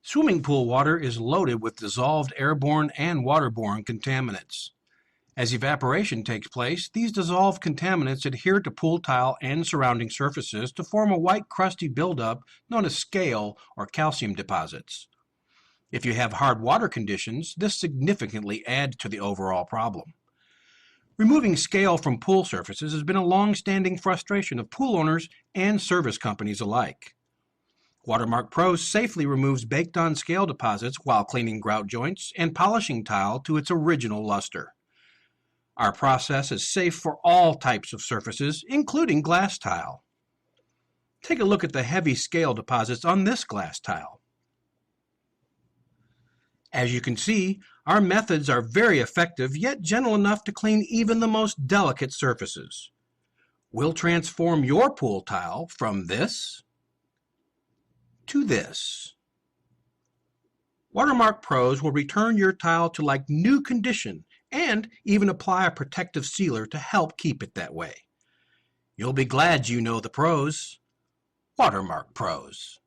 Swimming pool water is loaded with dissolved airborne and waterborne contaminants. As evaporation takes place, these dissolved contaminants adhere to pool tile and surrounding surfaces to form a white crusty buildup known as scale or calcium deposits. If you have hard water conditions, this significantly adds to the overall problem. Removing scale from pool surfaces has been a long-standing frustration of pool owners and service companies alike. Watermark Pros safely removes baked-on scale deposits while cleaning grout joints and polishing tile to its original luster. Our process is safe for all types of surfaces, including glass tile. Take a look at the heavy scale deposits on this glass tile. As you can see, our methods are very effective, yet gentle enough to clean even the most delicate surfaces. We'll transform your pool tile from this to this. Watermark Pros will return your tile to like new condition and even apply a protective sealer to help keep it that way. You'll be glad you know the pros. Watermark Pros.